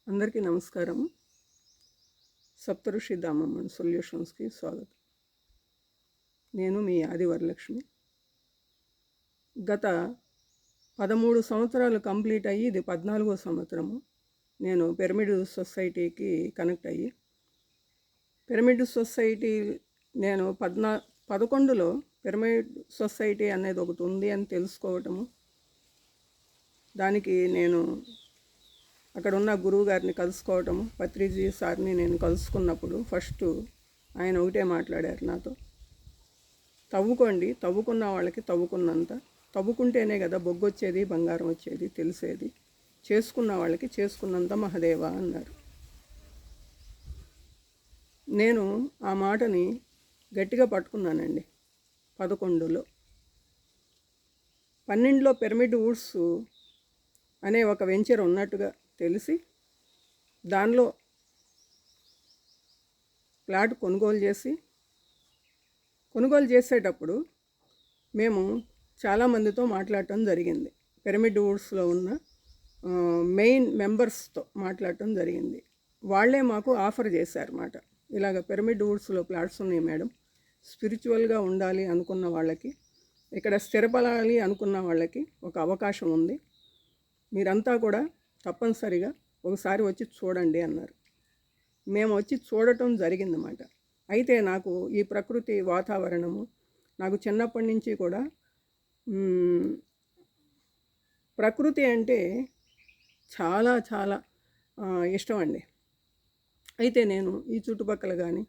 అందరికీ నమస్కారం. సప్తఋషి దామమ్మన్ సొల్యూషన్స్కి స్వాగతం. నేను మీ ఆది వరలక్ష్మి. గత 13 సంవత్సరాలు కంప్లీట్ అయ్యి ఇది 14వ సంవత్సరము. నేను పిరమిడ్ సొసైటీకి కనెక్ట్ అయ్యి పిరమిడ్ సొసైటీ నేను 11లో పిరమిడ్ సొసైటీ అనేది ఒకటి ఉంది అని తెలుసుకోవటము, దానికి నేను అక్కడ ఉన్న గురువు గారిని కలుసుకోవటము, పత్రిజీ సార్ని నేను కలుసుకున్నప్పుడు ఫస్ట్ ఆయన ఒకటే మాట్లాడారు నాతో, తవ్వుకోండి, తవ్వుకున్న వాళ్ళకి తవ్వుకున్నంత, తవ్వుకుంటేనే కదా బొగ్గొచ్చేది, బంగారం వచ్చేది తెలిసేది, చేసుకున్న వాళ్ళకి చేసుకున్నంత మహదేవ అన్నారు. నేను ఆ మాటని గట్టిగా పట్టుకున్నానండి. 11లో 12లో పిరమిడ్ వుడ్స్ అనే ఒక వెంచర్ ఉన్నట్టుగా తెలిసి దానిలో ప్లాట్ కొనుగోలు చేసేటప్పుడు మేము చాలామందితో మాట్లాడటం జరిగింది. పిరమిడ్ వుడ్స్లో ఉన్న మెయిన్ మెంబర్స్తో మాట్లాడటం జరిగింది. వాళ్ళే మాకు ఆఫర్ చేశారన్నమాట. ఇలాగ పిరమిడ్ వుడ్స్లో ప్లాట్స్ ఉన్నాయి మేడం, స్పిరిచువల్గా ఉండాలి అనుకున్న వాళ్ళకి, ఇక్కడ స్థిరపడాలి అనుకున్న వాళ్ళకి ఒక అవకాశం ఉంది, మీరంతా కూడా తప్పనిసరిగా ఒకసారి వచ్చి చూడండి అన్నారు. మేము వచ్చి చూడటం జరిగిందన్నమాట. అయితే నాకు ఈ ప్రకృతి వాతావరణము, నాకు చిన్నప్పటి నుంచి కూడా ప్రకృతి అంటే చాలా చాలా ఇష్టం అండి. అయితే నేను ఈ చుట్టుపక్కల కానీ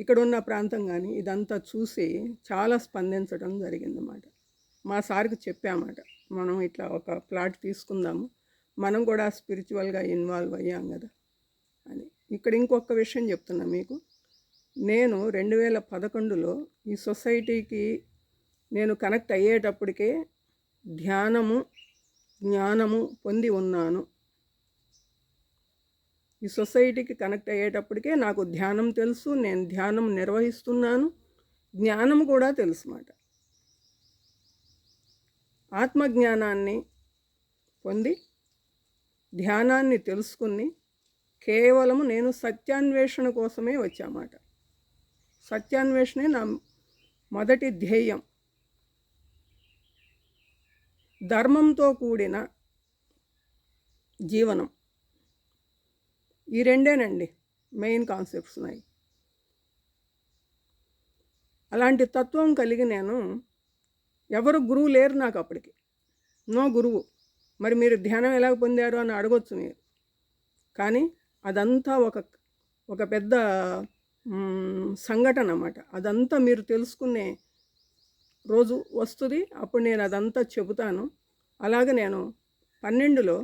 ఇక్కడున్న ప్రాంతం కానీ ఇదంతా చూసి చాలా స్పందించడం జరిగిందన్నమాట. మా సార్కి చెప్పామాట, మనం ఇట్లా ఒక ప్లాట్ తీసుకుందాము, మనం కూడా స్పిరిచువల్గా ఇన్వాల్వ్ అయ్యాం కదా అని. ఇక్కడ ఇంకొక విషయం చెప్తున్నా మీకు. నేను 2011లో ఈ సొసైటీకి నేను కనెక్ట్ అయ్యేటప్పటికే ధ్యానము, జ్ఞానము పొంది ఉన్నాను. ఈ సొసైటీకి కనెక్ట్ అయ్యేటప్పటికే నాకు ధ్యానం తెలుసు, నేను ధ్యానం నిర్వహిస్తున్నాను, జ్ఞానం కూడా తెలుసు మాట. ఆత్మజ్ఞానాన్ని పొంది ధ్యానాన్ని తెలుసుకుని కేవలము నేను సత్యాన్వేషణ కోసమే వచ్చామాట. సత్యాన్వేషణే నా మొదటి ధ్యేయం. ధర్మంతో కూడిన జీవనం, ఈ రెండేనండి మెయిన్ కాన్సెప్ట్స్ ఉన్నాయి. అలాంటి తత్వం కలిగి నేను, ఎవరు గురువు లేరు నాకు అప్పటికి, నో గురువు. మరి మీరు ధ్యానం ఎలా పొందారు అని అడగొచ్చు మీరు, కానీ అదంతా ఒక పెద్ద సంఘటన అన్నమాట. అదంతా మీరు తెలుసుకునే రోజు వస్తుంది, అప్పుడు నేను అదంతా చెబుతాను. అలాగే నేను 12లో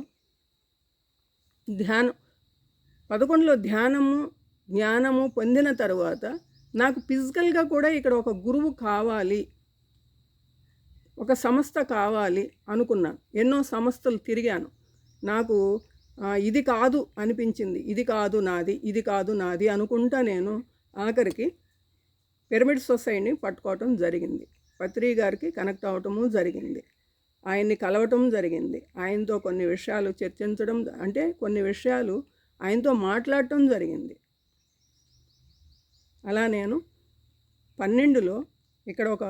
11లో ధ్యానము, జ్ఞానము పొందిన తర్వాత నాకు ఫిజికల్గా కూడా ఇక్కడ ఒక గురువు కావాలి, ఒక సంస్థ కావాలి అనుకున్నాను. ఎన్నో సంస్థలు తిరిగాను. నాకు ఇది కాదు అనిపించింది, ఇది కాదు నాది, ఇది కాదు నాది అనుకుంటా నేను ఆఖరికి పిరమిడ్ సొసైటీని పట్టుకోవటం జరిగింది. పత్రి గారికి కనెక్ట్ అవ్వటము జరిగింది, ఆయన్ని కలవటం జరిగింది, ఆయనతో కొన్ని విషయాలు చర్చించడం, అంటే కొన్ని విషయాలు ఆయనతో మాట్లాడటం జరిగింది. అలా నేను 12లో ఇక్కడ ఒక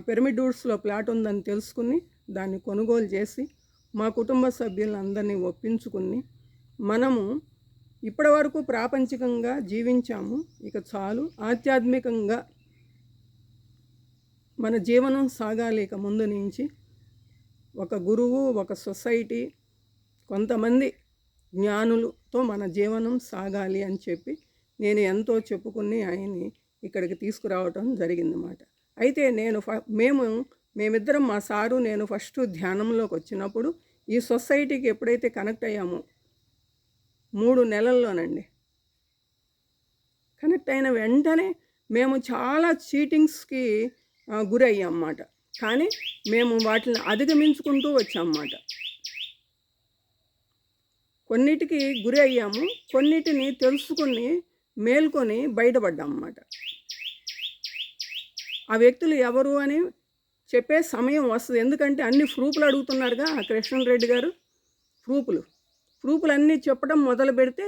పిరమిడ్ వుడ్స్లో ప్లాట్ ఉందని తెలుసుకుని దాన్ని కొనుగోలు చేసి మా కుటుంబ సభ్యులందరినీ ఒప్పించుకుని, మనము ఇప్పటివరకు ప్రాపంచికంగా జీవించాము, ఇక చాలు, ఆధ్యాత్మికంగా మన జీవనం సాగాలి ఇక ముందు నుంచి. ఒక గురువు, ఒక సొసైటీ, కొంతమంది జ్ఞానులతో మన జీవనం సాగాలి అని చెప్పి నేను ఎంతో చెప్పుకుని ఆయన్ని ఇక్కడికి తీసుకురావటం జరిగిందన్నమాట. అయితే మేమిద్దరం, మా సారు నేను ఫస్ట్ ధ్యానంలోకి వచ్చినప్పుడు, ఈ సొసైటీకి ఎప్పుడైతే కనెక్ట్ అయ్యామో 3 నెలల్లోనండి, కనెక్ట్ అయిన వెంటనే మేము చాలా చీటింగ్స్కి గురి అయ్యామన్నమాట. కానీ మేము వాటిని అధిగమించుకుంటూ వచ్చామన్నమాట. కొన్నిటికి గురి అయ్యాము, కొన్నిటిని తెలుసుకుని మేల్కొని బయటపడ్డామన్నమాట. ఆ వ్యక్తులు ఎవరు అని చెప్పే సమయం వస్తుంది. ఎందుకంటే అన్ని ప్రూఫ్లు అడుగుతున్నారుగా కృష్ణన్ రెడ్డి గారు, ప్రూఫ్లు ప్రూఫ్లన్నీ చెప్పడం మొదలు పెడితే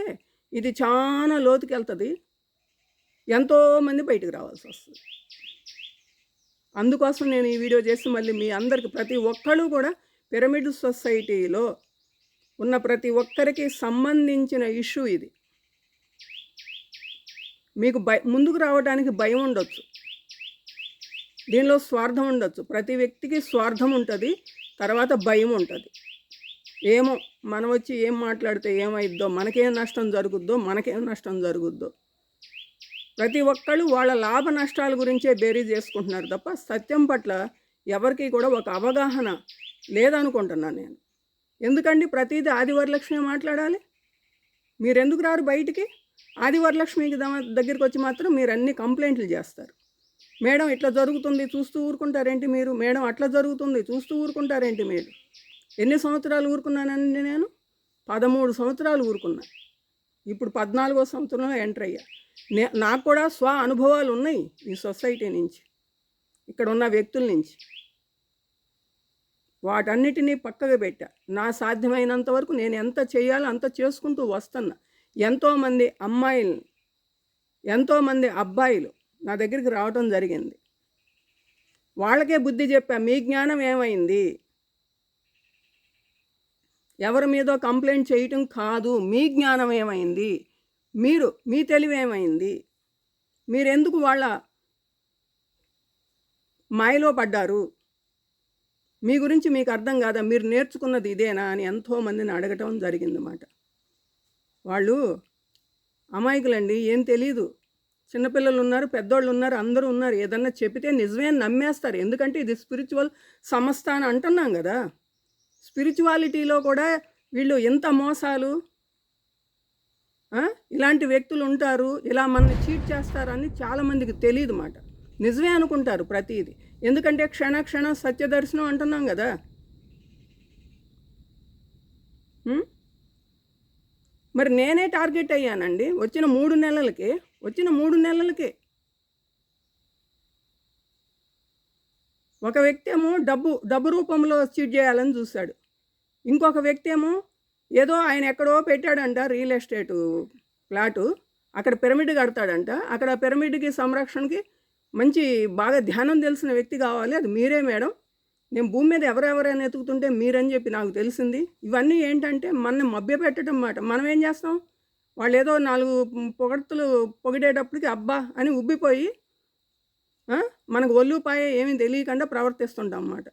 ఇది చాలా లోతుకెళ్తుంది, ఎంతోమంది బయటకు రావాల్సి వస్తుంది. అందుకోసం నేను ఈ వీడియో చేసి మళ్ళీ మీ అందరికి, ప్రతి ఒక్కళ్ళు కూడా పిరమిడ్ సొసైటీలో ఉన్న ప్రతి ఒక్కరికి సంబంధించిన ఇష్యూ ఇది. మీకు ముందుకు రావడానికి భయం ఉండొచ్చు, దీనిలో స్వార్థం ఉండొచ్చు. ప్రతి వ్యక్తికి స్వార్థం ఉంటుంది, తర్వాత భయం ఉంటుంది. ఏమో మనం వచ్చి ఏం మాట్లాడితే ఏమైద్దో, మనకేం నష్టం జరుగుద్దో. ప్రతి ఒక్కళ్ళు వాళ్ళ లాభ నష్టాల గురించే బేరీజ్ చేసుకుంటున్నారు తప్ప సత్యం పట్ల ఎవరికి కూడా ఒక అవగాహన లేదనుకుంటున్నాను నేను. ఎందుకండి ప్రతిదీ ఆదివరలక్ష్మి మాట్లాడాలి? మీరెందుకు రారు బయటికి? ఆదివరలక్ష్మికి దగ్గరికి వచ్చి మాత్రం మీరు అన్ని కంప్లైంట్లు చేస్తారు. మేడం ఇట్లా జరుగుతుంది చూస్తూ ఊరుకుంటారేంటి మీరు? మేడం అట్లా జరుగుతుంది చూస్తూ ఊరుకుంటారేంటి మీరు? ఎన్ని సంవత్సరాలు ఊరుకున్నానండి నేను? 13 సంవత్సరాలు ఊరుకున్నా. ఇప్పుడు 14వ సంవత్సరంలో ఎంటర్ అయ్యా. నాకు కూడా స్వ అనుభవాలు ఉన్నాయి ఈ సొసైటీ నుంచి, ఇక్కడ ఉన్న వ్యక్తుల నుంచి. వాటన్నిటినీ పక్కగా పెట్టా. నా సాధ్యమైనంత వరకు నేను ఎంత చేయాలో అంత చేసుకుంటూ వస్తున్నా. ఎంతోమంది అమ్మాయిల్ని, ఎంతోమంది అబ్బాయిలు నా దగ్గరికి రావడం జరిగింది. వాళ్ళకే బుద్ధి చెప్పా, మీ జ్ఞానం ఏమైంది? ఎవరి మీదో కంప్లైంట్ చేయటం కాదు, మీ జ్ఞానం ఏమైంది? మీ తెలివి ఏమైంది? మీరెందుకు వాళ్ళ మాయలో పడ్డారు? మీ గురించి మీకు అర్థం కాదా? మీరు నేర్చుకున్నది ఇదేనా అని ఎంతోమందిని అడగటం జరిగిందన్నమాట. వాళ్ళు అమాయకులండి, ఏం తెలీదు. చిన్నపిల్లలు ఉన్నారు, పెద్దోళ్ళు ఉన్నారు, అందరూ ఉన్నారు. ఏదన్నా చెప్తే నిజమే నమ్మేస్తారు. ఎందుకంటే ఇది స్పిరిచువల్ సంస్థ అని అంటున్నాం కదా. స్పిరిచువాలిటీలో కూడా వీళ్ళు ఎంత మోసాలు, ఇలాంటి వ్యక్తులు ఉంటారు, ఇలా మనల్ని చీట్ చేస్తారని చాలామందికి తెలియదు మాట. నిజమే అనుకుంటారు ప్రతిదీ. ఎందుకంటే క్షణ సత్యదర్శనం అంటున్నాం కదా. మరి నేనే టార్గెట్ అయ్యానండి వచ్చిన 3 నెలలకే. ఒక వ్యక్తి ఏమో డబ్బు రూపంలో చీట్ చేయాలని చూశాడు. ఇంకొక వ్యక్తి ఏమో ఏదో ఆయన ఎక్కడో పెట్టాడంట రియల్ ఎస్టేటు ఫ్లాటు, అక్కడ పిరమిడ్ కడతాడంట. అక్కడ పిరమిడ్కి సంరక్షణకి మంచి బాగా ధ్యానం తెలిసిన వ్యక్తి కావాలి, అది మీరే మేడం. నేను భూమి మీద ఎవరెవరైనా ఎతుకుతుంటే మీరని చెప్పి నాకు తెలిసింది. ఇవన్నీ ఏంటంటే మనని మభ్యపెట్టడం మాట. మనం ఏం చేస్తాం? వాళ్ళు ఏదో 4 పొగడ్తలు పొగిడేటప్పటికి అబ్బా అని ఉబ్బిపోయి మనకు ఒళ్ళుపాయ ఏమీ తెలియకుండా ప్రవర్తిస్తుంటాం అన్నమాట.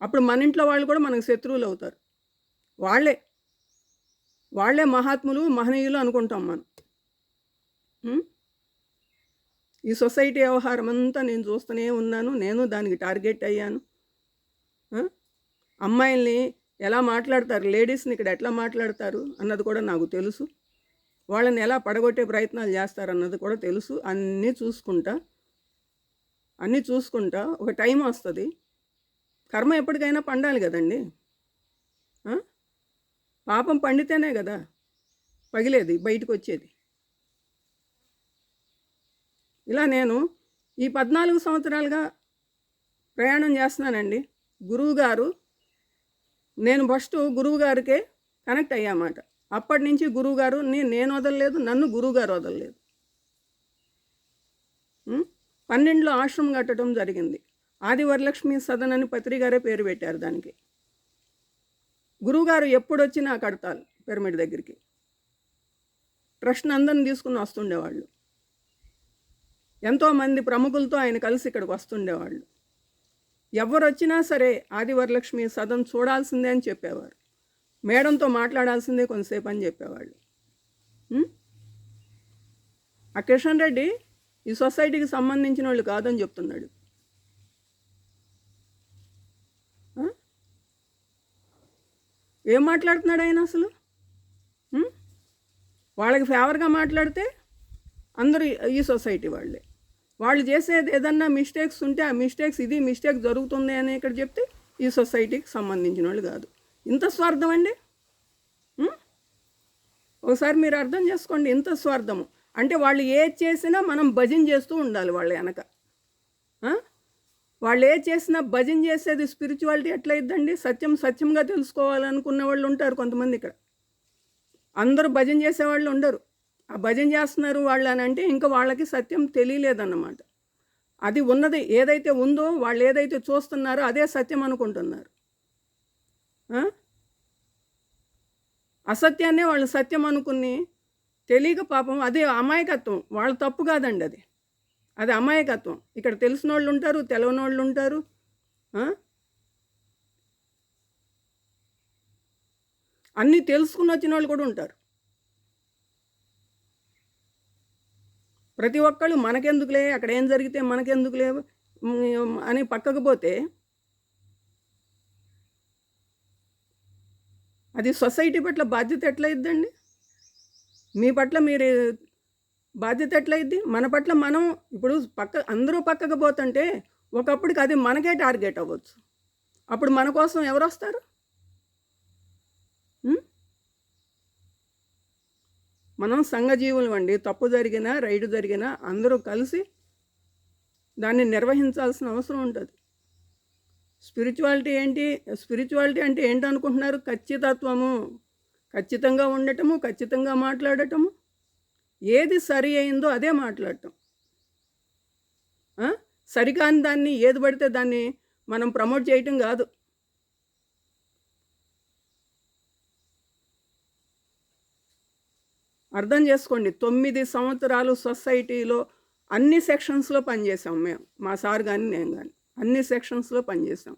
అప్పుడు మన ఇంట్లో వాళ్ళు కూడా మనకు శత్రువులు అవుతారు. వాళ్ళే మహాత్ములు, మహనీయులు అనుకుంటాం మనం. ఈ సొసైటీ వ్యవహారం అంతా నేను చూస్తూనే ఉన్నాను. నేను దానికి టార్గెట్ అయ్యాను. అమ్మాయిల్ని ఎలా మాట్లాడతారు, లేడీస్ని ఇక్కడ ఎట్లా మాట్లాడతారు అన్నది కూడా నాకు తెలుసు. వాళ్ళని ఎలా పడగొట్టే ప్రయత్నాలు చేస్తారన్నది కూడా తెలుసు. అన్నీ చూసుకుంటా ఒక టైం వస్తుంది. కర్మ ఎప్పటికైనా పండాలి కదండి. పాపం పండితేనే కదా పగిలేది, బయటకు వచ్చేది. ఇలా నేను ఈ 14 సంవత్సరాలుగా ప్రయాణం చేస్తున్నానండి. గురువుగారు, నేను ఫస్ట్ గురువుగారికే కనెక్ట్ అయ్యామాట. అప్పటి నుంచి గురువుగారు నేను వదలలేదు, నన్ను గురువుగారు వదలలేదు. 12లో ఆశ్రమం కట్టడం జరిగింది. ఆదివరలక్ష్మి సదన్ అని పత్రికారే పేరు పెట్టారు దానికి. గురువుగారు ఎప్పుడొచ్చినా కడతారు పిరమిడ్ దగ్గరికి. ట్రస్ట్ అందరిని తీసుకుని వస్తుండేవాళ్ళు. ఎంతోమంది ప్రముఖులతో ఆయన కలిసి ఇక్కడికి వస్తుండేవాళ్ళు. ఎవరు వచ్చినా సరే ఆదివరలక్ష్మి సదన్ చూడాల్సిందే అని చెప్పేవారు. మేడంతో మాట్లాడాల్సిందే కొంతసేపు అని చెప్పేవాళ్ళు. ఆ కిషన్ రెడ్డి ఈ సొసైటీకి సంబంధించిన వాళ్ళు కాదని చెప్తున్నాడు. ఏం మాట్లాడుతున్నాడు ఆయన అసలు? వాళ్ళకి ఫేవర్గా మాట్లాడితే అందరూ ఈ సొసైటీ వాళ్ళే. వాళ్ళు చేసేది ఏదన్నా మిస్టేక్స్ ఉంటే ఆ మిస్టేక్ జరుగుతుంది అని ఇక్కడ చెప్తే ఈ సొసైటీకి సంబంధించిన వాళ్ళు కాదు. ఇంత స్వార్థం అండి. ఒకసారి మీరు అర్థం చేసుకోండి, ఇంత స్వార్థము. అంటే వాళ్ళు ఏది చేసినా మనం భజన చేస్తూ ఉండాలి వాళ్ళ వెనక. వాళ్ళు ఏది చేసినా భజన చేసేది స్పిరిచువాలిటీ ఎట్లయిద్దండి? సత్యంగా తెలుసుకోవాలనుకున్న వాళ్ళు ఉంటారు కొంతమంది ఇక్కడ. అందరూ భజన చేసేవాళ్ళు ఉండరు. ఆ భజన చేస్తున్నారు వాళ్ళు అని అంటే ఇంకా వాళ్ళకి సత్యం తెలియలేదన్నమాట. అది ఉన్నది ఏదైతే ఉందో వాళ్ళు ఏదైతే చూస్తున్నారో అదే సత్యం అనుకుంటున్నారు. అసత్యాన్నే వాళ్ళు సత్యం అనుకుని తెలియక పాపం అది అమాయకత్వం. వాళ్ళ తప్పు కాదండి అది. అది అమాయకత్వం. ఇక్కడ తెలిసినోళ్ళు ఉంటారు, తెలవనోళ్ళు ఉంటారు. అన్నీ తెలుసుకుని వచ్చిన వాళ్ళు కూడా ఉంటారు. ప్రతి ఒక్కళ్ళు మనకెందుకులే, అక్కడ ఏం జరిగితే మనకెందుకులే అని పక్కకు పోతే అది సొసైటీ పట్ల బాధ్యత ఎట్లయిద్దండి? మీ పట్ల మీరు బాధ్యత ఎట్లయిద్ది? మన పట్ల మనం ఇప్పుడు అందరూ పక్కకు పోతుంటే ఒకప్పటికి అది మనకే టార్గెట్ అవ్వచ్చు. అప్పుడు మన కోసం ఎవరు వస్తారు? మనం సంఘజీవులం అండి. తప్పు జరిగినా రైటు జరిగినా అందరూ కలిసి దాన్ని నిర్వహించాల్సిన అవసరం ఉంటుంది. స్పిరిచువాలిటీ అంటే ఏంటనుకుంటున్నారు? ఖచ్చితత్వము, ఖచ్చితంగా ఉండటము, ఖచ్చితంగా మాట్లాడటము, ఏది సరి అయిందో అదే మాట్లాడటం. సరికాని దాన్ని ఏది పడితే దాన్ని మనం ప్రమోట్ చేయటం కాదు. అర్థం చేసుకోండి. 9 సంవత్సరాలు సొసైటీలో అన్ని సెక్షన్స్లో పనిచేసాం మేము, మా సార్ కానీ నేను కానీ అన్ని సెక్షన్స్లో పనిచేసాం.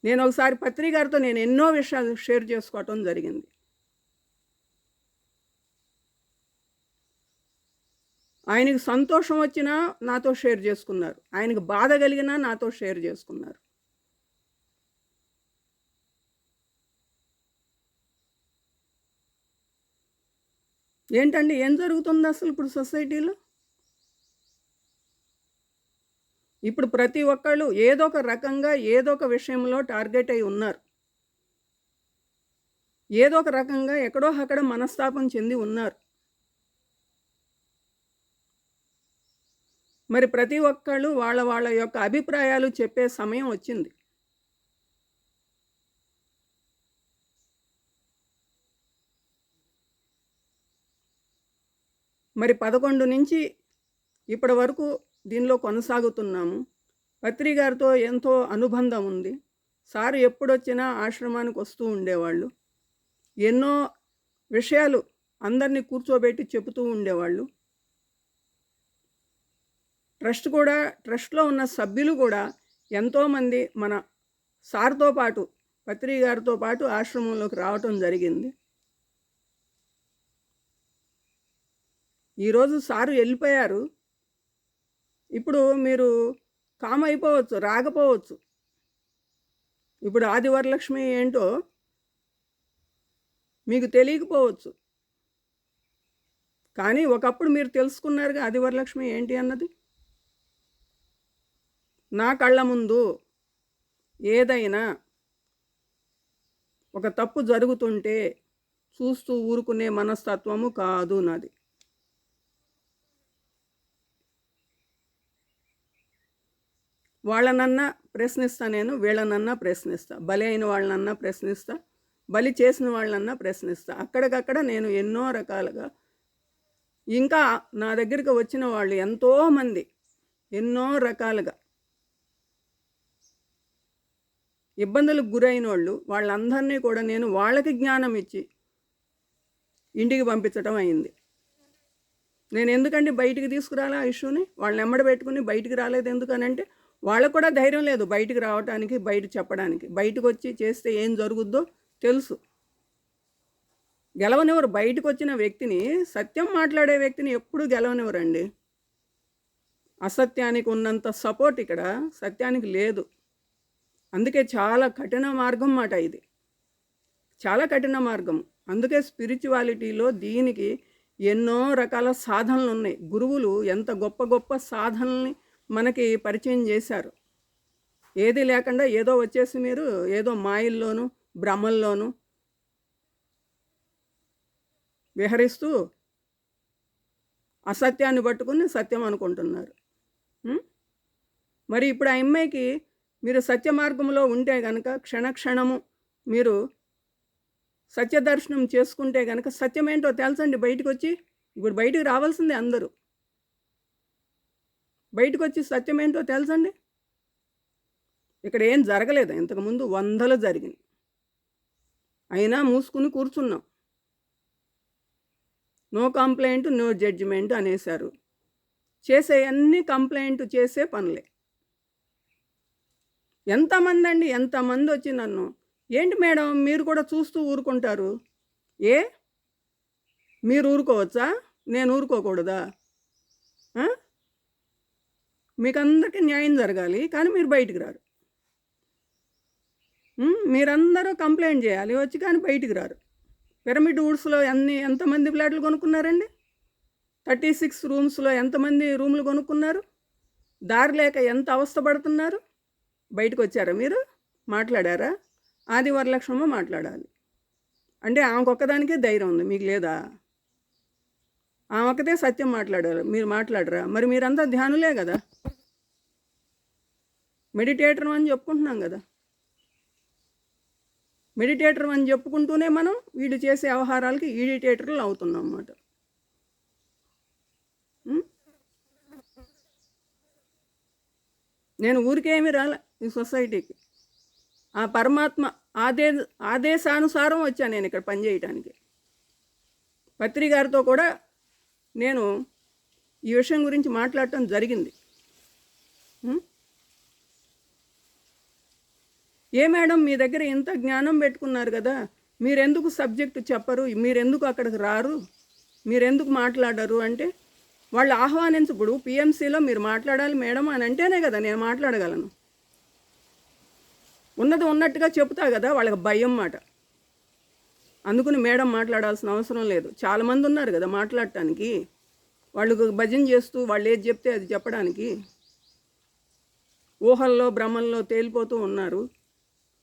నేను ఒకసారి పత్రి గారితో నేను ఎన్నో విషయాలు షేర్ చేసుకోవటం జరిగింది. ఆయనకి సంతోషం వచ్చినా నాతో షేర్ చేసుకున్నారు, ఆయనకు బాధ కలిగినా నాతో షేర్ చేసుకున్నారు. ఏంటండి ఏం జరుగుతుంది అసలు ఇప్పుడు సొసైటీలో? ఇప్పుడు ప్రతి ఒక్కళ్ళు ఏదో ఒక రకంగా ఏదో ఒక విషయంలో టార్గెట్ అయి ఉన్నారు. ఏదో ఒక రకంగా ఎక్కడో అక్కడ మనస్తాపం చెంది ఉన్నారు. మరి ప్రతి ఒక్కళ్ళు వాళ్ళ వాళ్ళ యొక్క అభిప్రాయాలు చెప్పే సమయం వచ్చింది. మరి 11 నుంచి ఇప్పటి వరకు దీనిలో కొనసాగుతున్నాము. పత్రి గారితో ఎంతో అనుబంధం ఉంది. సారు ఎప్పుడొచ్చినా ఆశ్రమానికి వస్తూ ఉండేవాళ్ళు. ఎన్నో విషయాలు అందరినీ కూర్చోబెట్టి చెబుతూ ఉండేవాళ్ళు. ట్రస్ట్లో ఉన్న సభ్యులు కూడా ఎంతోమంది మన సార్తో పాటు పత్రి గారితో పాటు ఆశ్రమంలోకి రావటం జరిగింది. ఈరోజు సారు వెళ్ళిపోయారు. ఇప్పుడు మీరు కామ్ అయిపోవచ్చు, రాకపోవచ్చు. ఇప్పుడు ఆదివరలక్ష్మి ఏంటో మీకు తెలియకపోవచ్చు. కానీ ఒకప్పుడు మీరు తెలుసుకున్నారుగా ఆదివరలక్ష్మి ఏంటి అన్నది. నా కళ్ళ ముందు ఏదైనా ఒక తప్పు జరుగుతుంటే చూస్తూ ఊరుకునే మనస్తత్వము కాదు నాది. వాళ్ళనన్నా ప్రశ్నిస్తా, నేను వీళ్ళనన్నా ప్రశ్నిస్తా, బలి అయిన వాళ్ళనన్నా ప్రశ్నిస్తా, బలి చేసిన వాళ్ళనన్నా ప్రశ్నిస్తా. అక్కడికక్కడ నేను ఎన్నో రకాలుగా, ఇంకా నా దగ్గరికి వచ్చిన వాళ్ళు ఎంతోమంది ఎన్నో రకాలుగా ఇబ్బందులకు గురైన వాళ్ళందరినీ కూడా నేను వాళ్ళకి జ్ఞానం ఇచ్చి ఇంటికి పంపించడం అయింది. నేను ఎందుకండి బయటికి తీసుకురాలా ఆ ఇష్యూని? వాళ్ళని ఎమ్మడి పెట్టుకుని బయటికి రాలేదు ఎందుకనంటే వాళ్ళకు కూడా ధైర్యం లేదు బయటికి రావడానికి, బయట చెప్పడానికి. బయటకు వచ్చి చేస్తే ఏం జరుగుద్దో తెలుసు. గెలవనివ్వరు. బయటకు వచ్చిన వ్యక్తిని, సత్యం మాట్లాడే వ్యక్తిని ఎప్పుడూ గెలవనివ్వరండి. అసత్యానికి ఉన్నంత సపోర్ట్ ఇక్కడ సత్యానికి లేదు. అందుకే చాలా కఠిన మార్గం మాట ఇది, చాలా కఠిన మార్గం. అందుకే స్పిరిచువాలిటీలో దీనికి ఎన్నో రకాల సాధనలు ఉన్నాయి. గురువులు ఎంత గొప్ప గొప్ప సాధనల్ని మనకి పరిచయం చేశారు. ఏది లేకుండా ఏదో వచ్చేసి మీరు ఏదో మాయల్లోనూ భ్రమల్లోనూ విహరిస్తూ అసత్యాన్ని పట్టుకుని సత్యం అనుకుంటున్నారు. మరి ఇప్పుడు ఆ అమ్మాయికి మీరు సత్య మార్గంలో ఉంటే కనుక క్షణక్షణము మీరు సత్యదర్శనం చేసుకుంటే కనుక సత్యం ఏంటో తెలుసండి. బయటకు వచ్చి ఇప్పుడు బయటికి రావాల్సిందే అందరూ. బయటకు వచ్చి సత్యం ఏంటో తెలుసండి. ఇక్కడ ఏం జరగలేదు, ఇంతకుముందు వందలు జరిగినాయి, అయినా మూసుకుని కూర్చున్నాం. నో కంప్లైంట్ నో జడ్జిమెంట్ అనేశారు. చేసే అన్ని కంప్లైంట్ చేసే పనులే. ఎంతమంది అండి, ఎంతమంది వచ్చి నన్ను, ఏంటి మేడం మీరు కూడా చూస్తూ ఊరుకుంటారు, ఏ మీరు ఊరుకోవచ్చా, నేను ఊరుకోకూడదా? మీకు అందరికీ న్యాయం జరగాలి, కానీ మీరు బయటికి రారు. మీరందరూ కంప్లైంట్ చేయాలి వచ్చి, కానీ బయటికి రారు. పిరమిడ్ వుడ్స్లో ఎంతమంది ఫ్లాట్లు కొనుక్కున్నారండి? 36 రూమ్స్లో ఎంతమంది రూములు కొనుక్కున్నారు? దారి లేక ఎంత అవస్థపడుతున్నారు? బయటకు వచ్చారా మీరు? మాట్లాడారా? ఆది వరలక్ష్మమ్మ మాట్లాడాలి అంటే ఆమెకొక్కదానికే ధైర్యం ఉంది, మీకు లేదా? ఆమె ఒక్కతే సత్యం మాట్లాడారు, మీరు మాట్లాడరా? మరి మీరంతా ధ్యానులే కదా, మెడిటేటర్ అని చెప్పుకుంటున్నాం కదా. మెడిటేటర్ అని చెప్పుకుంటూనే మనం వీళ్ళు చేసే వ్యవహారాలకి ఈడిటేటర్లు అవుతున్నాం అన్నమాట. నేను ఊరికేమీ రాలే ఈ సొసైటీకి. ఆ పరమాత్మ ఆదేశానుసారం వచ్చాను నేను ఇక్కడ పనిచేయటానికి. పత్రి గారితో కూడా నేను ఈ విషయం గురించి మాట్లాడటం జరిగింది. ఏ మేడం మీ దగ్గర ఇంత జ్ఞానం పెట్టుకున్నారు కదా, మీరెందుకు సబ్జెక్టు చెప్పరు, మీరెందుకు అక్కడికి రారు, మీరెందుకు మాట్లాడరు అంటే, వాళ్ళు ఆహ్వానించప్పుడు పిఎంసీలో మీరు మాట్లాడాలి మేడం అని అంటేనే కదా నేను మాట్లాడగలను. ఉన్నది ఉన్నట్టుగా చెప్తా కదా, వాళ్ళకి భయం మాట. అందుకని మేడం మాట్లాడాల్సిన అవసరం లేదు, చాలామంది ఉన్నారు కదా మాట్లాడటానికి. వాళ్ళు భజన చేస్తూ వాళ్ళు ఏది చెప్తే అది చెప్పడానికి ఊహల్లో భ్రమల్లో తేలిపోతూ ఉన్నారు.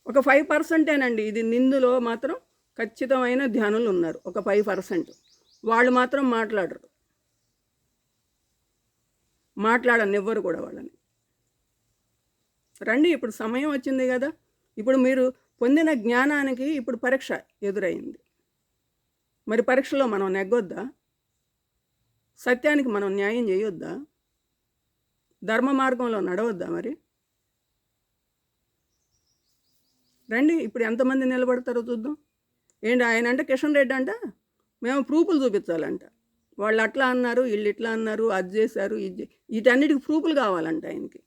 ఒక 5%ఏనండి ఇది. నిందులో మాత్రం ఖచ్చితమైన ధ్యానులు ఉన్నారు, ఒక 5%. వాళ్ళు మాత్రం మాట్లాడరు, మాట్లాడనివ్వరు కూడా వాళ్ళని. రండి, ఇప్పుడు సమయం వచ్చింది కదా. ఇప్పుడు మీరు పొందిన జ్ఞానానికి ఇప్పుడు పరీక్ష ఎదురైంది. మరి పరీక్షలో మనం నెగ్గొద్దా? సత్యానికి మనం న్యాయం చేయొద్దా? ధర్మ మార్గంలో నడవద్దా? మరి రండి, ఇప్పుడు ఎంతమంది నిలబడతారో చూద్దాం. ఏంటి ఆయన అంటే కిషన్ రెడ్డి అంట, మేము ప్రూఫ్లు చూపించాలంట. వాళ్ళు అట్లా అన్నారు, వీళ్ళు ఇట్లా అన్నారు, అది చేశారు, ఇది, వీటన్నిటికి ప్రూఫ్లు కావాలంట ఆయనకి.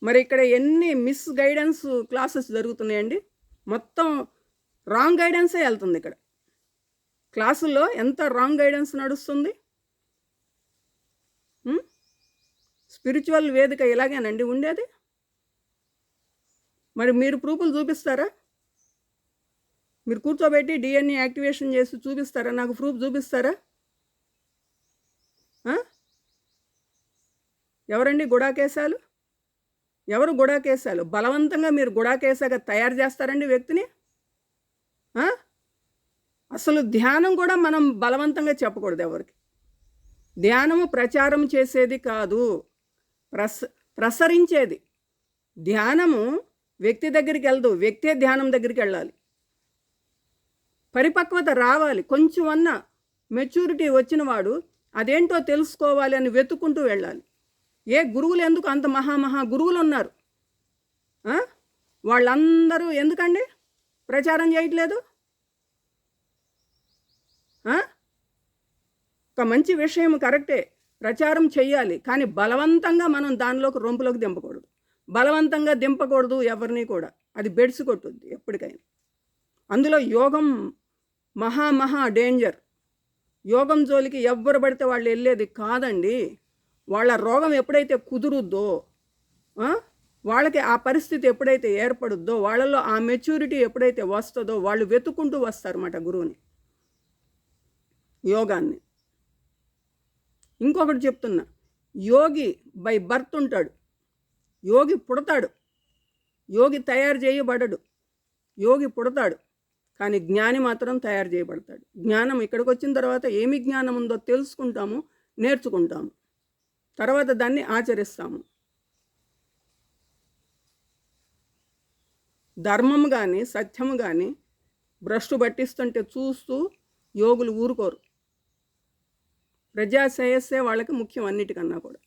మరి ఇక్కడ ఎన్ని మిస్ గైడెన్స్ క్లాసెస్ జరుగుతున్నాయండి. మొత్తం రాంగ్ గైడెన్సే వెళ్తుంది ఇక్కడ. క్లాసుల్లో ఎంత రాంగ్ గైడెన్స్ నడుస్తుంది. స్పిరిచువల్ వేదిక ఇలాగేనండి ఉండేది. మరి మీరు ప్రూఫ్లు చూపిస్తారా? మీరు కూర్చోబెట్టి డిఎన్ఏ యాక్టివేషన్ చేసి చూపిస్తారా? నాకు ప్రూఫ్ చూపిస్తారా? ఎవరండి గుడాకేశాలు? ఎవరు గుడాకేశాలు? బలవంతంగా మీరు గుడాకేశాగా తయారు చేస్తారండి వ్యక్తిని. అసలు ధ్యానం కూడా మనం బలవంతంగా చెప్పకూడదు ఎవరికి. ధ్యానము ప్రచారం చేసేది కాదు, ప్రసరించేది. ధ్యానము వ్యక్తి దగ్గరికి వెళ్దు, వ్యక్తే ధ్యానం దగ్గరికి వెళ్ళాలి. పరిపక్వత రావాలి, కొంచెం అన్న మెచ్యూరిటీ వచ్చిన వాడు అదేంటో తెలుసుకోవాలి అని వెతుక్కుంటూ వెళ్ళాలి. ఏ గురువులు ఎందుకు అంత మహా గురువులు ఉన్నారు, వాళ్ళందరూ ఎందుకండి ప్రచారం చేయట్లేదు? ఒక మంచి విషయం కరెక్టే, ప్రచారం చెయ్యాలి, కానీ బలవంతంగా మనం దానిలోకి రొంపులోకి దింపకూడదు. బలవంతంగా దింపకూడదు ఎవరిని కూడా, అది బెడ్స్ కొట్టుద్ది ఎప్పటికైనా. అందులో యోగం మహా డేంజర్. యోగం జోలికి ఎవ్వరు పడితే వాళ్ళు వెళ్ళేది కాదండి. వాళ్ళ రోగం ఎప్పుడైతే కుదురుద్దో, వాళ్ళకి ఆ పరిస్థితి ఎప్పుడైతే ఏర్పడుద్దో, వాళ్ళలో ఆ మెచ్యూరిటీ ఎప్పుడైతే వస్తుందో వాళ్ళు వెతుక్కుంటూ వస్తారన్నమాట గురువుని, యోగాన్ని. ఇంకొకటి చెప్తున్నా, యోగి బై బర్త్ ఉంటాడు, యోగి పుడతాడు, యోగి తయారు చేయబడడు. యోగి పుడతాడు, కానీ జ్ఞాని మాత్రం తయారు చేయబడతాడు. జ్ఞానం ఇక్కడికి వచ్చిన తర్వాత ఏమి జ్ఞానం ఉందో తెలుసుకుంటాము, నేర్చుకుంటాము, తర్వాత దాన్ని ఆచరిస్తాము. ధర్మము కానీ సత్యము కానీ భ్రష్టు పట్టిస్తుంటే చూస్తూ యోగులు ఊరుకోరు. ప్రజా శ్రేయస్సే వాళ్ళకి ముఖ్యం అన్నిటికన్నా కూడా.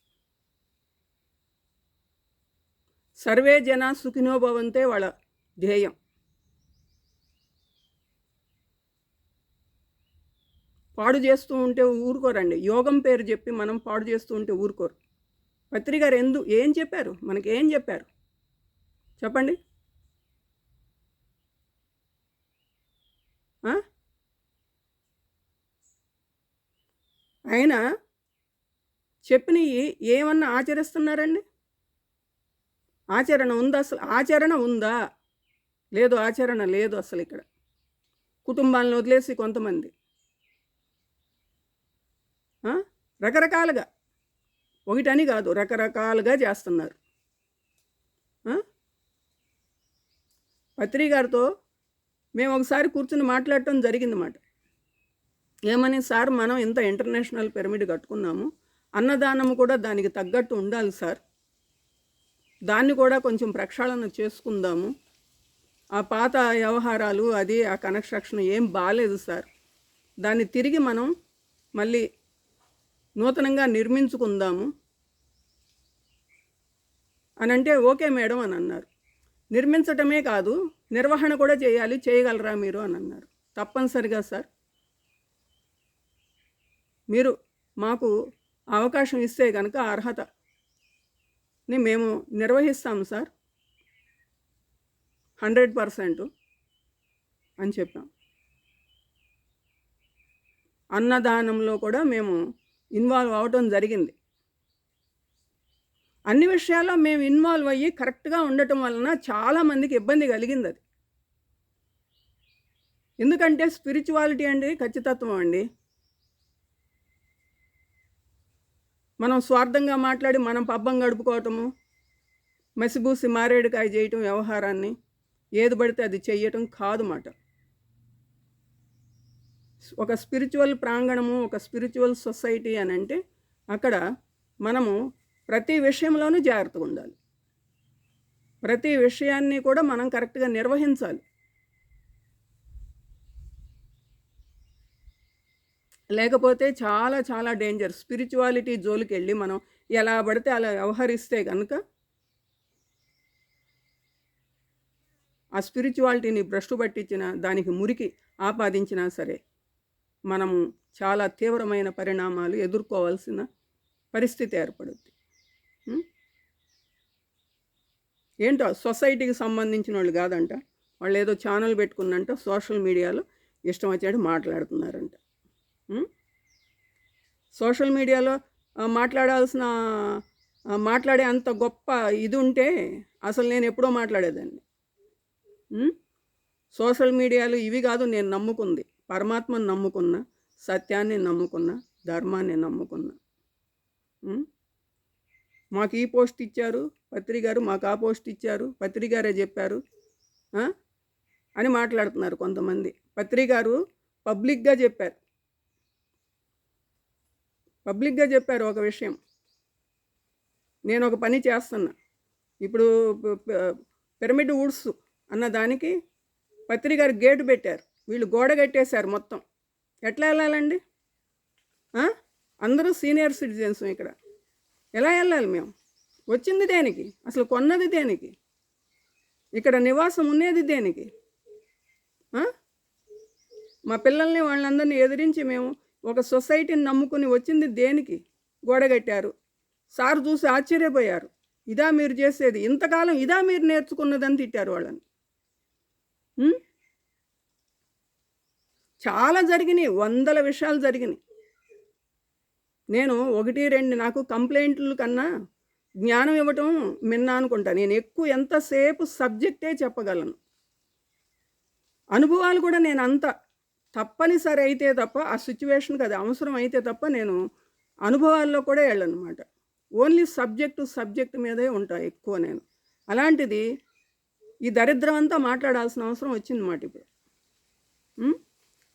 సర్వే జన సుఖినో భవంతే వాళ్ళ ధ్యేయం. పాడు చేస్తూ ఉంటే ఊరుకోరండి. యోగం పేరు చెప్పి మనం పాడు చేస్తూ ఉంటే ఊరుకోరు. పత్రి గారు ఏం చెప్పారు, మనకి ఏం చెప్పారు చెప్పండి? ఆయన చెప్పినవి ఏమన్నా ఆచరిస్తున్నారండి? ఆచరణ ఉందా? అసలు ఆచరణ ఉందా? లేదు, ఆచరణ లేదు అసలు. ఇక్కడ కుటుంబాలను వదిలేసి కొంతమంది రకరకాలుగా, ఒకటని కాదు రకరకాలుగా చేస్తున్నారు. పత్రి గారితో మేము ఒకసారి కూర్చుని మాట్లాడటం జరిగిందన్నమాట. ఏమని, సార్ మనం ఇంత ఇంటర్నేషనల్ పిరమిడ్ కట్టుకున్నాము, అన్నదానం కూడా దానికి తగ్గట్టు ఉండాలి సార్, దాన్ని కూడా కొంచెం ప్రక్షాళన చేసుకుందాము, ఆ పాత వ్యవహారాలు అది ఆ కన్స్ట్రక్షన్ ఏం బాగాలేదు సార్, దాన్ని తిరిగి మనం మళ్ళీ నూతనంగా నిర్మించుకుందాము అని అంటే, ఓకే మేడం అని అన్నారు. నిర్మించటమే కాదు నిర్వహణ కూడా చేయాలి, చేయగలరా మీరు అని అన్నారు. తప్పనిసరిగా సార్, మీరు మాకు అవకాశం ఇస్తే కనుక అర్హతని మేము నిర్వహిస్తాము సార్ 100% అని చెప్పాం. అన్నదానంలో కూడా మేము ఇన్వాల్వ్ అవ్వటం జరిగింది. అన్ని విషయాల్లో మేము ఇన్వాల్వ్ అయ్యి కరెక్ట్గా ఉండటం వలన చాలామందికి ఇబ్బంది కలిగింది అది. ఎందుకంటే స్పిరిచువాలిటీ అండి ఖచ్చితత్వం అండి. మనం స్వార్థంగా మాట్లాడి మనం పబ్బం గడుపుకోవటము, మసిబూసి మారేడుకాయ చేయటం, వ్యవహారాన్ని ఏది పడితే అది చెయ్యటం కాదు మాట. ఒక స్పిరిచువల్ ప్రాంగణము, ఒక స్పిరిచువల్ సొసైటీ అని అంటే అక్కడ మనము ప్రతి విషయంలోనూ జాగ్రత్తగా ఉండాలి. ప్రతి విషయాన్ని కూడా మనం కరెక్ట్గా నిర్వహించాలి. లేకపోతే చాలా చాలా డేంజర్. స్పిరిచువాలిటీ జోలికి వెళ్ళి మనం ఎలా పడితే అలా వ్యవహరిస్తే కనుక ఆ స్పిరిచువాలిటీని భ్రష్టు పట్టించిన, దానికి మురికి ఆపాదించినా సరే మనము చాలా తీవ్రమైన పరిణామాలు ఎదుర్కోవాల్సిన పరిస్థితి ఏర్పడుద్ది. ఏంటో సొసైటీకి సంబంధించిన వాళ్ళు కాదంట, వాళ్ళు ఏదో ఛానల్ పెట్టుకున్నంట సోషల్ మీడియాలో ఇష్టం వచ్చాడు మాట్లాడుతున్నారంట. సోషల్ మీడియాలో మాట్లాడే అంత గొప్ప ఇది ఉంటే అసలు నేను ఎప్పుడో మాట్లాడేదాన్ని. సోషల్ మీడియాలో ఇవి కాదు నేను నమ్ముకుంది, పరమాత్మను నమ్ముకున్నా, సత్యాన్ని నమ్ముకున్నా, ధర్మాన్ని నమ్ముకున్నా. మాకు ఈ పోస్ట్ ఇచ్చారు పత్రి గారు, మాకు ఆ పోస్ట్ ఇచ్చారు పత్రి గారే చెప్పారు అని మాట్లాడుతున్నారు కొంతమంది. పత్రి గారు పబ్లిక్గా చెప్పారు ఒక విషయం. నేను ఒక పని చేస్తున్నా, ఇప్పుడు పిరమిడ్ వుడ్స్ అన్న దానికి పత్రి గారు గేటు పెట్టారు, వీళ్ళు గోడ కట్టేశారు మొత్తం. ఎట్లా వెళ్ళాలండి? అందరూ సీనియర్ సిటిజన్స్ ఇక్కడ, ఎలా వెళ్ళాలి? మేము వచ్చింది దేనికి? అసలు కొన్నది దేనికి? ఇక్కడ నివాసం ఉండేది దేనికి? మా పిల్లల్ని వాళ్ళందరినీ ఎదిరించి మేము ఒక సొసైటీని నమ్ముకుని వచ్చింది దేనికి? గోడ కట్టారు. సార్ చూసి ఆశ్చర్యపోయారు, ఇదా మీరు చేసేది? ఇంతకాలం ఇదా మీరు నేర్చుకున్నదని తిట్టారు వాళ్ళని. చాలా జరిగినాయి, వందల విషయాలు జరిగినాయి. నేను 1-2 నాకు కంప్లైంట్లు కన్నా జ్ఞానం ఇవ్వటం మిన్నా అనుకుంటా. నేను ఎక్కువ ఎంతసేపు సబ్జెక్టే చెప్పగలను. అనుభవాలు కూడా నేను అంత తప్పనిసరి అయితే తప్ప, ఆ సిచ్యువేషన్కి అది అవసరం అయితే తప్ప నేను అనుభవాల్లో కూడా వెళ్ళనమాట. ఓన్లీ సబ్జెక్ట్ మీదే ఉంటా ఎక్కువ నేను. అలాంటిది ఈ దరిద్రం అంతా మాట్లాడాల్సిన అవసరం వచ్చిందన్నమాట ఇప్పుడు.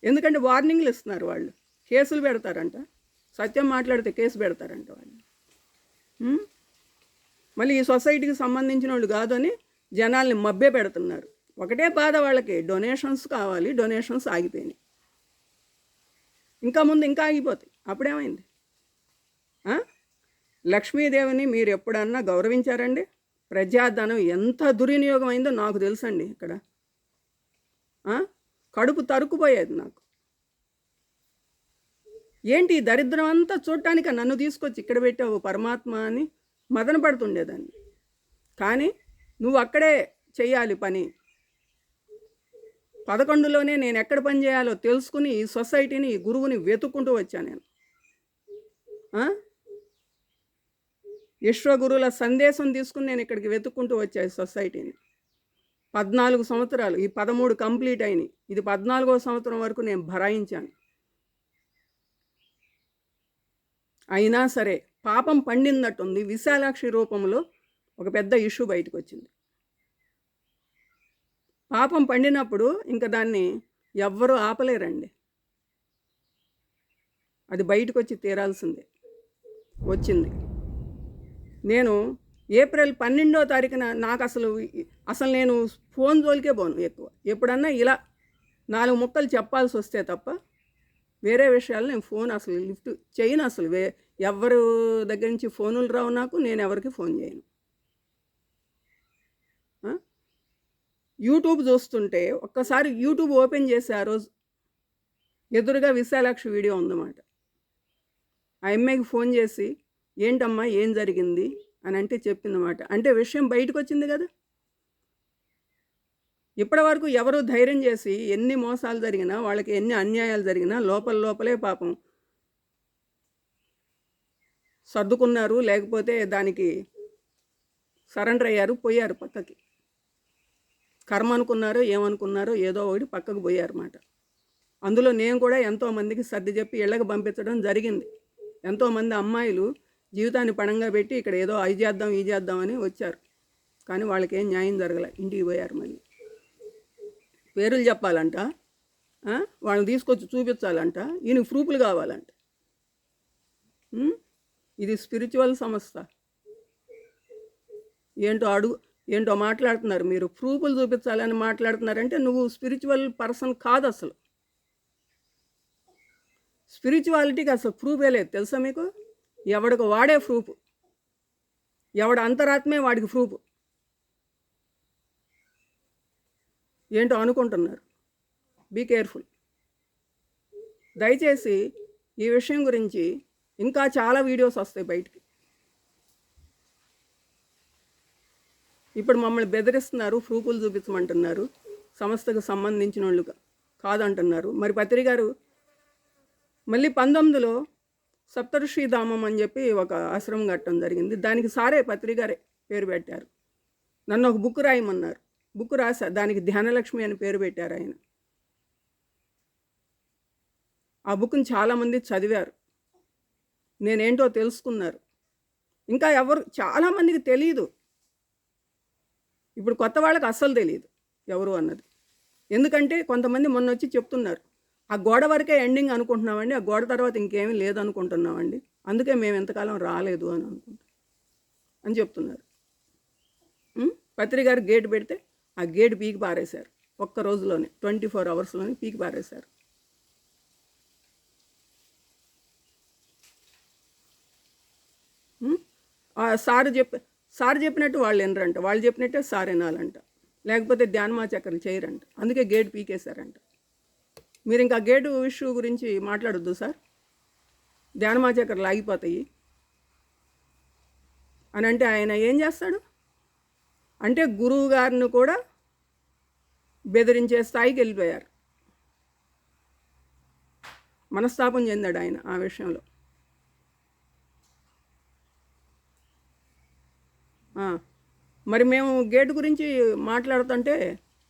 ఎందుకంటే వార్నింగ్లు ఇస్తున్నారు వాళ్ళు, కేసులు పెడతారంట, సత్యం మాట్లాడితే కేసు పెడతారంట వాళ్ళు. మళ్ళీ ఈ సొసైటీకి సంబంధించిన వాళ్ళు కాదని జనాల్ని మభ్య పెడుతున్నారు. ఒకటే బాధ వాళ్ళకి, డొనేషన్స్ కావాలి, డొనేషన్స్ ఆగిపోయినాయి. ఇంకా ముందు ఇంకా ఆగిపోతాయి. అప్పుడేమైంది? లక్ష్మీదేవిని మీరు ఎప్పుడన్నా గౌరవించారండి? ప్రజాధనం ఎంత దుర్వినియోగం అయిందో నాకు తెలుసండి. ఇక్కడ కడుపు తరుక్కుపోయేది నాకు. ఏంటి ఈ దరిద్రం అంతా చూడటానికి నన్ను తీసుకొచ్చి ఇక్కడ పెట్టావు పరమాత్మ అని మదన పడుతుండేదాన్ని. కానీ నువ్వు అక్కడే చెయ్యాలి పని. 11లోనే నేను ఎక్కడ పని చేయాలో తెలుసుకుని ఈ సొసైటీని, ఈ గురువుని వెతుక్కుంటూ వచ్చాను నేను. విశ్వగురువుల సందేశం తీసుకుని నేను ఇక్కడికి వెతుక్కుంటూ వచ్చా ఈ సొసైటీని. 14 సంవత్సరాలు, ఈ 13 కంప్లీట్ అయినాయి. ఇది 14వ సంవత్సరం వరకు నేను భరాయించాను. అయినా సరే పాపం పండిందట్టుంది. విశాలాక్షి రూపంలో ఒక పెద్ద ఇష్యూ బయటకు వచ్చింది. పాపం పండినప్పుడు ఇంకా దాన్ని ఎవ్వరూ ఆపలేరండి. అది బయటకు వచ్చి తీరాల్సిందే. వచ్చింది. నేను ఏప్రిల్ 12వ తారీఖున నాకు అసలు నేను ఫోన్ జోలికే పోను ఎక్కువ. ఎప్పుడన్నా ఇలా 4 ముక్కలు చెప్పాల్సి వస్తే తప్ప వేరే విషయాలు నేను ఫోన్ అసలు లిఫ్ట్ చేయను. అసలు ఎవరు దగ్గర నుంచి ఫోనులు రావు నాకు. నేను ఎవరికి ఫోన్ చేయను. యూట్యూబ్ చూస్తుంటే ఒక్కసారి యూట్యూబ్ ఓపెన్ చేసి ఆ రోజు ఎదురుగా విశాలాక్షి వీడియో ఉందన్నమాట. ఆ అమ్మాయికి ఫోన్ చేసి ఏంటమ్మా ఏం జరిగింది అని అంటే చెప్పిందన్నమాట. అంటే విషయం బయటకు వచ్చింది కదా. ఇప్పటి వరకు ఎవరు ధైర్యం చేసి ఎన్ని మోసాలు జరిగినా, వాళ్ళకి ఎన్ని అన్యాయాలు జరిగినా లోపలే పాపం సర్దుకున్నారు. లేకపోతే దానికి సరెండర్ అయ్యారు, పోయారు పక్కకి. కర్మ అనుకున్నారో ఏమనుకున్నారో ఏదో ఒకటి పక్కకు పోయారన్నమాట. అందులో నేను కూడా ఎంతోమందికి సర్ది చెప్పి ఇళ్ళకి పంపించడం జరిగింది. ఎంతోమంది అమ్మాయిలు జీవితాన్ని పణంగా పెట్టి ఇక్కడ ఏదో అవి చేద్దాం ఈ చేద్దామని వచ్చారు. కానీ వాళ్ళకి ఏం న్యాయం జరగలే. ఇంటికి పోయారు. మళ్ళీ పేర్లు చెప్పాలంట, వాళ్ళని తీసుకొచ్చి చూపించాలంట, ఈయనకి ప్రూఫ్లు కావాలంట. ఇది స్పిరిచువల్ సంస్థ. ఏంటో మాట్లాడుతున్నారు మీరు. ప్రూఫ్లు చూపించాలని మాట్లాడుతున్నారంటే నువ్వు స్పిరిచువల్ పర్సన్ కాదు. అసలు స్పిరిచువాలిటీకి అసలు ప్రూఫే లేదు. తెలుసా మీకు? ఎవడికి వాడే ప్రూఫ్, ఎవడ అంతరాత్మే వాడికి ప్రూఫ్. ఏంటో అనుకుంటున్నారు. Be careful. దయచేసి ఈ విషయం గురించి ఇంకా చాలా వీడియోస్ వస్తాయి బయటికి. ఇప్పుడు మమ్మల్ని బెదిరిస్తున్నారు, ప్రూఫ్లు చూపించమంటున్నారు. సంస్థకు సంబంధించిన వాళ్ళు కాదంటున్నారు. మరి పత్రి గారు మళ్ళీ 19లో సప్తఋషిధామం అని చెప్పి ఒక ఆశ్రమం కట్టడం జరిగింది. దానికి సారే పత్రి గారే పేరు పెట్టారు. నన్ను ఒక బుక్ రాయమన్నారు. బుక్ రాసా. దానికి ధ్యానలక్ష్మి అని పేరు పెట్టారు ఆయన. ఆ బుక్ని చాలామంది చదివారు, నేనేంటో తెలుసుకున్నారు. ఇంకా చాలామందికి తెలియదు. ఇప్పుడు కొత్త వాళ్ళకి అస్సలు తెలియదు ఎవరు అన్నది. ఎందుకంటే కొంతమంది మొన్న వచ్చి చెప్తున్నారు, ఆ గోడ వరకే ఎండింగ్ అనుకుంటున్నామండి, ఆ గోడ తర్వాత ఇంకేమీ లేదనుకుంటున్నామండి, అందుకే మేము ఎంతకాలం రాలేదు అని చెప్తున్నారు. పత్రి గారు గేట్ పెడితే ఆ గేట్ పీకి పారేశారు. ఒక్క రోజులోనే 24 అవర్స్లోనే పీకి పారేశారు. సార్ చెప్పినట్టు వాళ్ళు వినరంట, వాళ్ళు చెప్పినట్టే సార్ వినాలంట, లేకపోతే ధ్యానమాచక్రం చేయరంట. అందుకే గేట్ పీకేశారంట. మీరు ఇంకా గేటు ఇష్యూ గురించి మాట్లాడొద్దు సార్, ధ్యానమాచక్రాలు ఆగిపోతాయి అని అంటే ఆయన ఏం చేస్తాడు అంటే గురువు గారిని కూడా బెదిరించే స్థాయికి వెళ్ళిపోయారు. మనస్తాపం చెందాడు ఆయన ఆ విషయంలో. మరి మేము గేటు గురించి మాట్లాడుతుంటే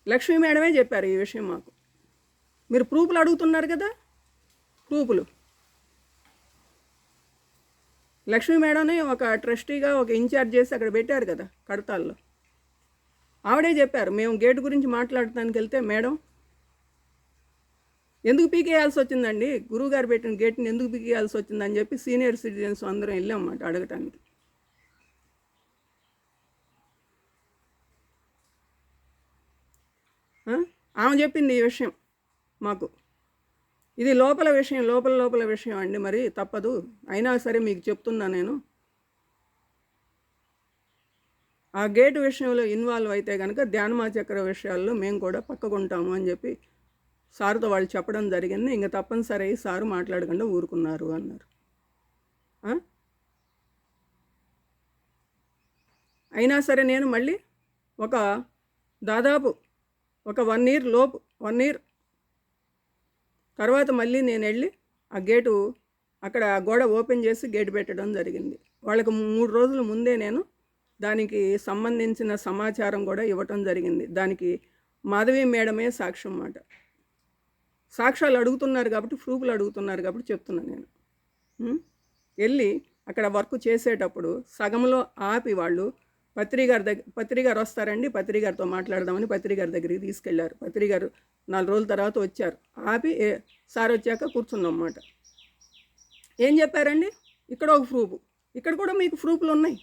లక్ష్మీ మేడమే చెప్పారు ఈ విషయం మాకు. మీరు ప్రూఫ్లు అడుగుతున్నారు కదా, ప్రూఫ్లు లక్ష్మీ మేడంని ఒక ట్రస్టీగా ఒక ఇన్ఛార్జ్ చేసి అక్కడ పెట్టారు కదా కడతాల్లో. ఆవిడే చెప్పారు, మేము గేటు గురించి మాట్లాడటానికి వెళ్తే మేడం ఎందుకు పీకేయాల్సి వచ్చిందండి, గురువుగారు పెట్టిన గేట్ని ఎందుకు పీకేయాల్సి వచ్చిందని చెప్పి సీనియర్ సిటిజన్స్ అందరం వెళ్ళామన్నమాట అడగటానికి. ఆమె చెప్పింది ఈ విషయం మాకు. ఇది లోపల విషయం, లోపల విషయం అండి, మరి తప్పదు. అయినా సరే మీకు చెప్తున్నా నేను. ఆ గేటు విషయంలో ఇన్వాల్వ్ అయితే కనుక ధ్యానమాచక్ర విషయాల్లో మేము కూడా పక్కకుంటాము అని చెప్పి సార్తో వాళ్ళు చెప్పడం జరిగింది. ఇంకా తప్పనిసరి సారు మాట్లాడకుండా ఊరుకున్నారు అన్నారు. అయినా సరే నేను మళ్ళీ దాదాపు ఒక 1 year లోపు 1 year తర్వాత మళ్ళీ నేను వెళ్ళి ఆ గేటు అక్కడ గోడ ఓపెన్ చేసి గేటు పెట్టడం జరిగింది. వాళ్ళకు 3 రోజుల ముందే నేను దానికి సంబంధించిన సమాచారం కూడా ఇవ్వటం జరిగింది. దానికి మాధవి మేడమే సాక్ష్యం అన్నమాట. సాక్ష్యాలు అడుగుతున్నారు కాబట్టి, ప్రూఫ్లు అడుగుతున్నారు కాబట్టి చెప్తున్నాను నేను. వెళ్ళి అక్కడ వర్క్ చేసేటప్పుడు సగంలో ఆపి వాళ్ళు పత్రి గారు వస్తారండి, పత్రి గారితో మాట్లాడదామని పత్రి గారి దగ్గరికి తీసుకెళ్లారు. పత్రి గారు 4 రోజుల తర్వాత వచ్చారు. ఆపి సార్ వచ్చాక కూర్చున్నాం అన్నమాట. ఏం చెప్పారండి, ఇక్కడ ఒక ప్రూఫ్, ఇక్కడ కూడా మీకు ప్రూఫ్లు ఉన్నాయి.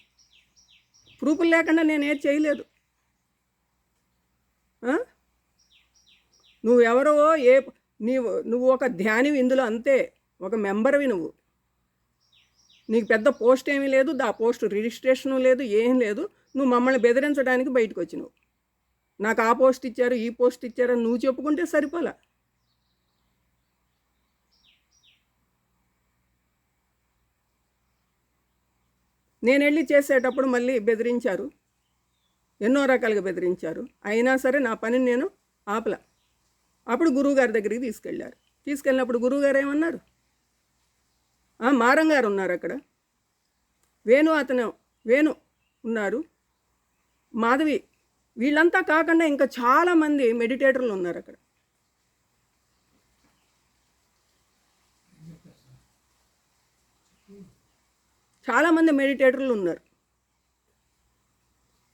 ప్రూఫ్లు లేకుండా నేను ఏది చేయలేదు. నువ్వెవరో నువ్వు ఒక ధ్యానివి ఇందులో, అంతే, ఒక మెంబర్వి నువ్వు. నీకు పెద్ద పోస్ట్ ఏమీ లేదు, ఆ పోస్ట్ రిజిస్ట్రేషను లేదు, ఏం లేదు. నువ్వు మమ్మల్ని బెదిరించడానికి బయటకు వచ్చినావు. నాకు ఆ పోస్ట్ ఇచ్చారు, ఈ పోస్ట్ ఇచ్చారని నువ్వు చెప్పుకుంటే సరిపోలా. నేను వెళ్ళి చేసేటప్పుడు మళ్ళీ బెదిరించారు, ఎన్నో రకాలుగా బెదిరించారు. అయినా సరే నా పనిని నేను ఆపలా. అప్పుడు గురువుగారి దగ్గరికి తీసుకెళ్ళినప్పుడు గురువుగారు ఏమన్నారు, మారంగారు ఉన్నారు అక్కడ, వేణు ఉన్నారు, మాధవి, వీళ్ళంతా కాకుండా ఇంకా చాలామంది మెడిటేటర్లు ఉన్నారు అక్కడ. చాలామంది మెడిటేటర్లు ఉన్నారు.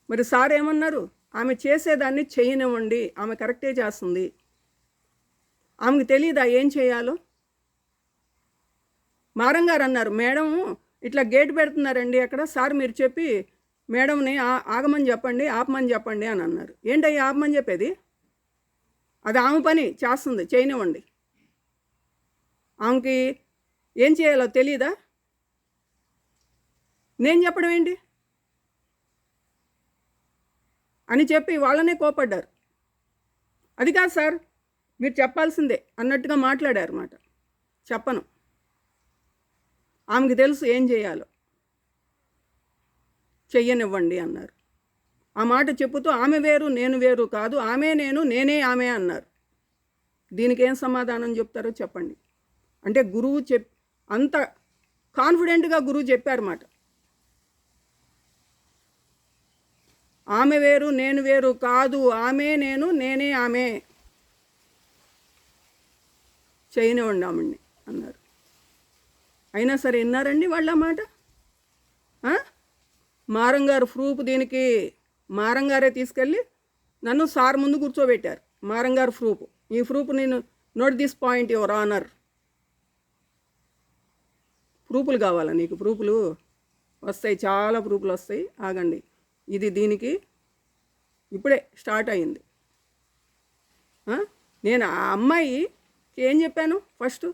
మరి సార్ ఏమన్నారు, ఆమె చేసేదాన్ని చేయనివ్వండి, ఆమె కరెక్టే చేస్తుంది, ఆమెకు తెలియదా ఏం చేయాలో. మారంగారు అన్నారు, మేడం ఇట్లా గేట్ పెడుతున్నారండి అక్కడ, సార్ మీరు చెప్పి మేడంని ఆగమని చెప్పండి, ఆపమని చెప్పండి అని అన్నారు. ఏంటయ్యి ఆపమని చెప్పేది, అది ఆమె పని చేస్తుంది, చేయనివ్వండి. ఆమెకి ఏం చేయాలో తెలీదా, నేను చెప్పడం ఏంటి అని చెప్పి వాళ్ళనే కోపడ్డారు. అది కాదు సార్, మీరు చెప్పాల్సిందే అన్నట్టుగా మాట్లాడారు అన్నమాట. చెప్పను, ఆమెకి తెలుసు ఏం చేయాలో, చెయ్యనివ్వండి అన్నారు. ఆ మాట చెప్పుతూ ఆమె వేరు నేను వేరు కాదు, ఆమె నేను నేనే ఆమె అన్నారు. దీనికి ఏం సమాధానం చెప్తారో చెప్పండి. అంటే గురువు అంత కాన్ఫిడెంట్గా గురువు చెప్పారన్నమాట. ఆమె వేరు నేను వేరు కాదు, ఆమె నేను నేనే ఆమె, చేయనివ్వండి ఆమెని అన్నారు. అయినా సరే విన్నారండి వాళ్ళ మాట. మారంగారు ప్రూఫ్, దీనికి మారంగారే తీసుకెళ్ళి నన్ను సార్ ముందు కూర్చోబెట్టారు. మారంగారు ప్రూఫ్, ఈ ప్రూఫ్ నేను note this point your honour. ప్రూఫ్లు కావాలా నీకు? ప్రూఫ్లు వస్తాయి, చాలా ప్రూఫ్లు వస్తాయి, ఆగండి. ఇది దీనికి ఇప్పుడే స్టార్ట్ అయింది. నేను ఆ అమ్మాయికి ఏం చెప్పాను ఫస్ట్,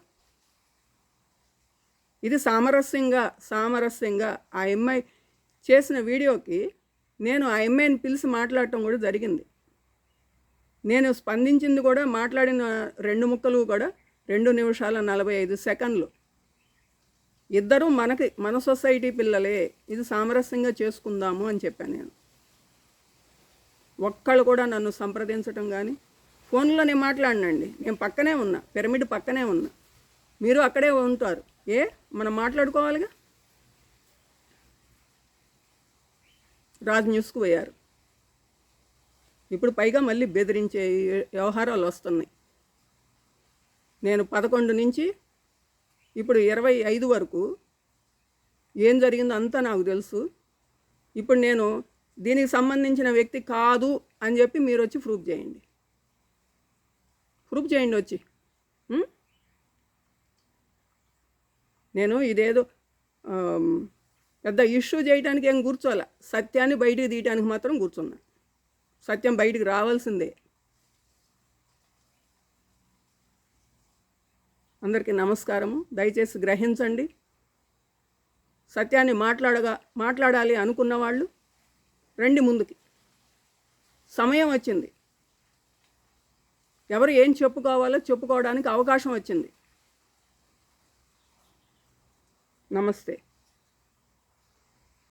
ఇది సామరస్యంగా ఆ అమ్మాయి చేసిన వీడియోకి నేను ఆ అమ్మాయిని పిలిచి మాట్లాడటం కూడా జరిగింది. నేను స్పందించింది కూడా, మాట్లాడిన 2 ముక్కలు కూడా 2 నిమిషాల 45 సెకండ్లు. ఇద్దరు మన సొసైటీ పిల్లలే, ఇది సామరస్యంగా చేసుకుందాము అని చెప్పాను నేను. ఒక్కళ్ళు కూడా నన్ను సంప్రదించటం కానీ, ఫోన్లో నేను మాట్లాడినండి, నేను పక్కనే ఉన్నా, పిరమిడ్ పక్కనే ఉన్నా, మీరు అక్కడే ఉంటారు, మనం మాట్లాడుకోవాలిగా. రాజ్ న్యూస్కు పోయారు. ఇప్పుడు పైగా మళ్ళీ బెదిరించే వ్యవహారాలు వస్తున్నాయి. నేను 11 నుంచి ఇప్పుడు 25 వరకు ఏం జరిగిందో అంతా నాకు తెలుసు. ఇప్పుడు నేను దీనికి సంబంధించిన వ్యక్తి కాదు అని చెప్పి మీరు వచ్చి ప్రూఫ్ చేయండి వచ్చి. నేను ఇదేదో పెద్ద ఇష్యూ చేయడానికి ఏం కూర్చోాల, సత్యాన్ని బయటికి తీయడానికి మాత్రం కూర్చున్నా. సత్యం బయటికి రావాల్సిందే. అందరికీ నమస్కారము. దయచేసి గ్రహించండి. సత్యాన్ని మాట్లాడాలి అనుకున్న వాళ్ళు రండి ముందుకి. సమయం వచ్చింది. ఎవరు ఏం చెప్పుకోవాలో చెప్పుకోవడానికి అవకాశం వచ్చింది. నమస్తే.